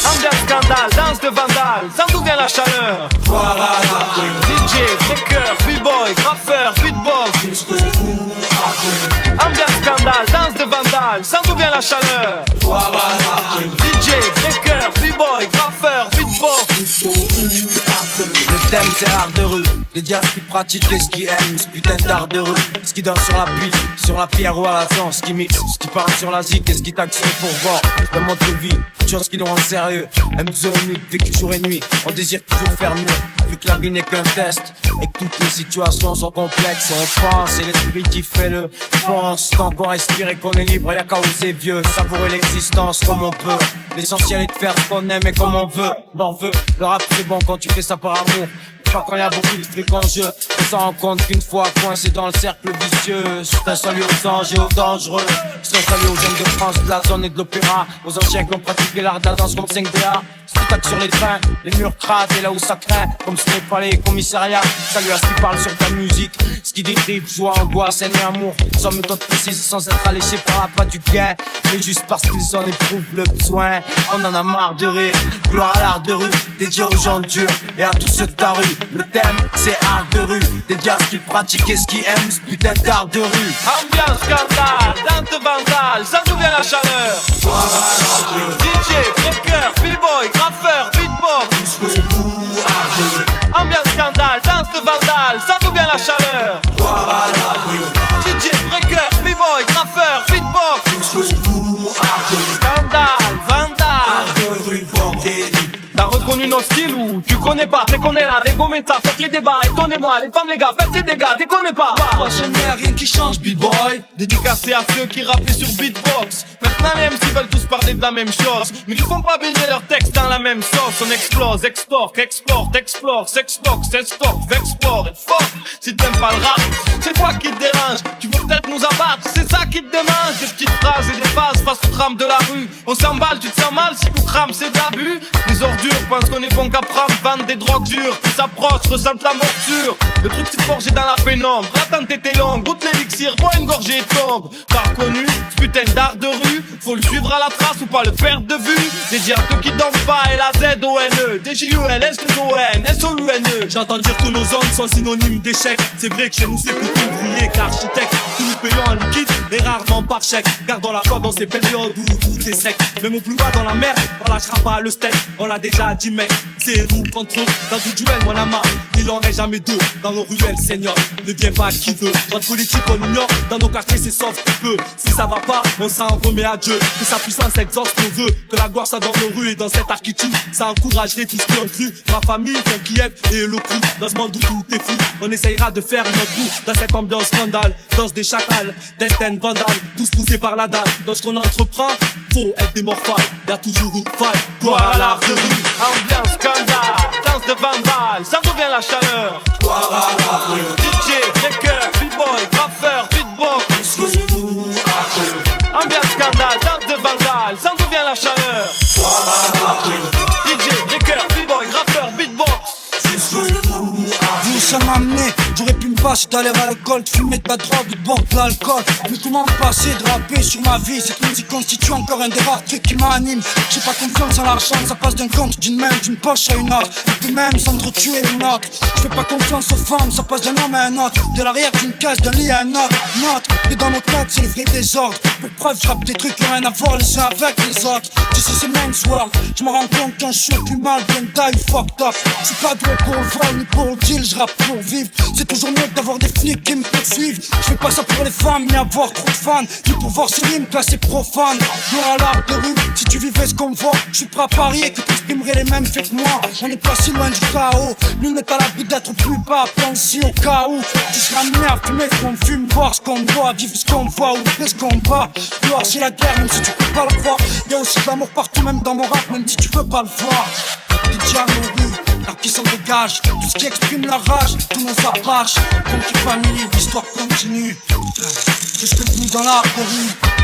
Ambiance scandale, danse de vandale, sans d'où vient la chaleur. DJ, breaker, b-boy, graffeur, beatbox. Ambiance scandale, danse de vandale, sans d'où vient la chaleur. DJ, breaker, b-boy, graffeur, beatbox. Le thème c'est art de rue, les diables qui pratiquent et ce qui aiment, ce putain d'art de rue. Ce qui danse sur la pile, sur la pierre ou à la danse, ce qui mixe, ce qui parle sur la zik et ce qui taxe pour voir. Le mode de vie, chose qui nous rend sérieux. M2 vécu jour et nuit, on désire toujours faire mieux. Vu que la vie n'est qu'un test et que toutes les situations sont complexes, on pense et l'esprit qui fait le pense. Tant qu'on respire et qu'on est libre, y'a qu'à oser vieux, savourer l'existence comme on peut. L'essentiel est de faire ce qu'on aime et comme on veut. On veut, le rap c'est bon quand tu fais ça par amour. Pas quand y'a beaucoup de fric en jeu. On s'en rend compte qu'une fois coincé dans le cercle vicieux. C'est un salut aux anges et aux dangereux. C'est un salut aux jeunes de France, de la zone et de l'opéra. Aux anciens qui ont pratiqué l'art de la danse comme 5DA. Spectacle sur les trains, les murs crades et là où ça craint. Comme sur les palais, commissariat. Salut à ce qui parle sur ta musique. Ce qui décrive joie, angoisse, haine et amour. Sans méthode précise, sans être alléché par la pas du gain. Mais juste parce qu'ils en éprouvent le besoin. On en a marre de rire. Gloire à l'art de rue, dédié aux gens durs et à tous ceux de ta rue. Le thème c'est art de rue, des gars qui pratiquent et ce qui aiment, ce putain d'art de rue. Ambiance scandale, danse de vandale, sans d'où vient la chaleur. DJ, breaker, b-boy, graffeur, beatbox. Ambiance scandale, danse de vandale, sans d'où vient la chaleur. DJ, breaker, b-boy, graffeur, beatbox. Scandale, vandale. T'as reconnu nos styles ou tu connais pas? T'es qu'on est là, dégommez ça, faites les débats, étonnez-moi, les femmes les gars, faites les dégâts, déconnez pas. Prochaine rien qui change, b-boy. Dédicacé à ceux qui rappaient sur beatbox. Maintenant les MC veulent tous parler de la même chose, mais ils font pas baigner leurs textes dans la même sauce. On explose, exporte, exporte, explore, s'exploque, s'exporte, explore, et fort. Si t'aimes pas le rap, c'est quoi qui te dérange? Tu veux peut-être nous abattre, c'est ça qui te démange. Des petites phrases et des phases face au tram de la rue. On s'emballe, tu te sens mal si vous crame, c'est de l'abus. Les ordures pensent qu'on est bon qu'à prendre, vendre des drogues dures. Qui s'approchent, ressentent la morsure. Le truc c'est forgé dans la pénombre. L'attente était longue, goûte l'élixir, bois une gorgée et tombe. T'as reconnu ce putain d'art de rue? Faut le suivre à la trace ou pas le perdre de vue. Des diables qui dansent pas, L-A-Z-O-N-E. D-J-U-L-S-O-N, S-O-U-N-E. J'entends dire que nos hommes sont synonymes d'échec. C'est vrai que chez nous c'est plutôt ouvrier qu'architecte. Tout nous payons en liquide et rarement par chèque. Gardons la foi dans ces périodes où tout est sec. Même au plus bas dans la mer, on lâchera pas le steak. On l'a déjà dit mec, c'est nous contre eux. Dans tout duel mon ama, il en reste jamais deux. Dans nos ruelles seigneur, ne viens pas qui veut. Notre politique on ignore, dans nos quartiers c'est sauf peu. Si ça va pas, on s'en remet à Dieu. Que sa puissance exauce nos vœux. Que la gloire soit dans nos rues et dans cette architecture. Ça encouragerait tous qui ont cru. Ma famille, ton Kiev et le coup. Dans ce monde où tout est fou, on essayera de faire notre goût. Dans cette ambiance scandale, danse des chacals, destin vandale, tous poussés par la dalle. Dans ce qu'on entreprend, faut être démorphale. Y'a toujours une faille, gloire à l'art de rue. Ambiance scandale, danse de vandale, ça d'où vient la chaleur. DJ, breaker, b-boy, graffeur, beatbox. Ambiance scandale, danse de vandale, ça d'où vient la chaleur. DJ, breaker, b-boy, graffeur, beatbox. Vous ça m'a amené, j'aurais pu me passer d'aller à l'école, de fumer de la drogue, de boire de l'alcool. Mais comment me passer de rapper sur ma vie? Cette musique constitue encore un des rares trucs qui m'anime. J'ai pas confiance en l'argent, ça passe d'un compte, d'une main, d'une poche à une autre. Et puis même sans tuer une autre. Je fais pas confiance aux femmes, ça passe d'un homme à un autre. De l'arrière d'une case, d'un lit à un autre. Et dans nos têtes, c'est le vrai désordre. Pour preuve, je rappe des trucs qui ont rien à voir les uns avec les autres. Tu sais, c'est men's world. Je me rends compte quand je suis plus mal, bien taille, fucked up. Je suis pas doué pour le vrai ni pour le deal, je rappe pour vivre. C'est toujours mieux d'avoir des flics qui me poursuivent. Je fais pas ça pour les femmes, ni avoir trop de fans. Ni pour voir ces rimes classées profanes. Gloire à l'art de rue, si tu vivais ce qu'on voit, je suis prêt à parier que tu exprimerais les mêmes faits que moi. On est pas si loin du chaos. Nous n'est pas à l'abri d'être plus bas, pense au cas où tu seras amené à fumer ce qu'on fume, boire ce qu'on boit, vivre ce qu'on voit ou faire ce qu'on bat. Gloire c'est la guerre, même si tu peux pas le voir. Y'a aussi de l'amour partout, même dans mon rap, même si tu veux pas le voir. Des diamants aux rues, l'art qui s'en dégage, tout ce qui exprime la rage, tout le monde s'arrache. Comme qui famille, l'histoire continue. C'est ce que nous dans l'art de rue.